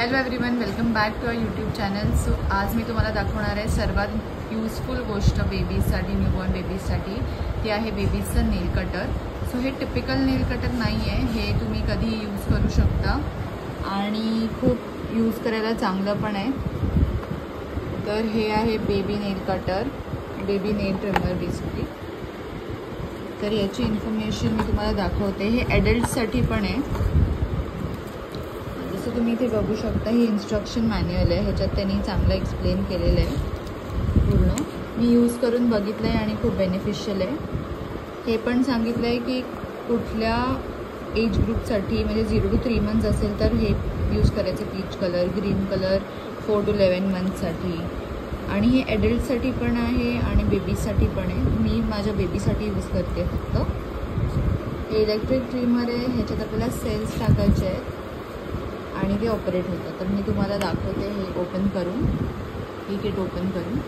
Hello everyone, welcome back to our YouTube channel. So आज मी तुम्हाला दाखवणार आहे सर्वात यूजफुल गोष्ट बेबीजसाठी, न्यूबॉर्न बेबीजसाठी. ती आहे बेबीजचं नेल कटर. सो हे टिपिकल नेल कटर नाही आहे, हे तुम्ही कधीही यूज करू शकता आणि खूप यूज करायला चांगलं पण आहे. तर हे आहे बेबी नेल cutter, baby nail trimmer basically. तर याची इन्फॉर्मेशन मी तुम्हाला दाखवते. हे ॲडल्टसाठी पण आहे. जसं तुम्ही इथे बघू शकता, ही इन्स्ट्रक्शन मॅन्युअल आहे. ह्याच्यात त्यांनी चांगलं एक्सप्लेन केलेलं आहे पूर्ण. मी यूज करून बघितलं आहे आणि खूप बेनिफिशियल आहे. हे पण सांगितलं आहे की कुठल्या एज ग्रुपसाठी, म्हणजे 0 to 3 months असेल तर हे यूज करायचं. Peach colour, green colour 4 to 11 monthsसाठी. आणि हे ॲडल्टसाठी पण आहे आणि बेबीजसाठी पण आहे. मी माझ्या बेबीसाठी यूज करते फक्त. हे इलेक्ट्रिक ट्रिमर आहे. ह्याच्यात आपल्याला सेल्स टाकायचे आहेत आणि ते ऑपरेट होतं. तर मी तुम्हाला दाखवते हे ओपन करून, ही किट ओपन करून.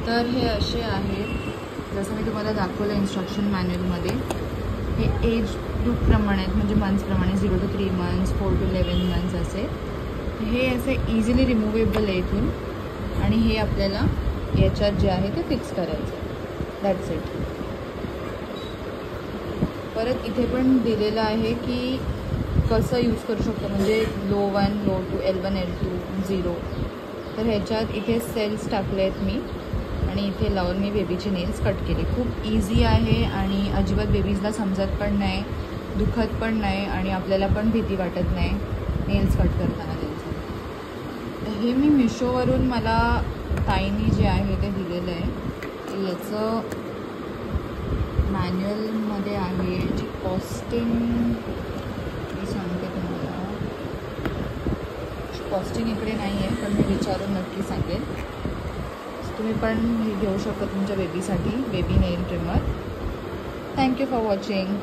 तर हे असे आहेत, जसं मी तुम्हाला दाखवलं इन्स्ट्रक्शन मॅन्युअलमध्ये. हे एज ग्रुपप्रमाणे आहेत, म्हणजे मंथ्सप्रमाणे 0 to 3 months, 4 to 11 months असे. हे असे इझिली रिमूवेबल आहे इथून. आणि हे आपल्याला याच्यात जे आहे ते फिक्स करायचं. That's it. परत इथे पण दिलेलं आहे की कसं यूज करू शकतो, म्हणजे लो 1, लो 2, L1, L2, 0. तर ह्याच्यात इथे सेल्स टाकले आहेत मी आणि इथे लावून मी बेबीचे नेल्स कट केले. खूप इझी आहे आणि अजिबात बेबीजला समजत पण नाही, दुखत पण नाही आणि आपल्याला पण भीती वाटत नाही नेल्स कट करताना त्यांचं. हे मी मिशोवरून मला ताईनी जे आहे ते दिलेलं आहे. याचं मॅन्युअलमध्ये आहे. याची कॉस्टिंग मी सांगते तुम्हाला. कॉस्टिंग इकडे नाही आहे, पण मी विचारून नक्की सांगेल. तुम्ही पण हे घेऊ शकता तुमच्या बेबीसाठी, baby nail trimmer. Thank you for watching.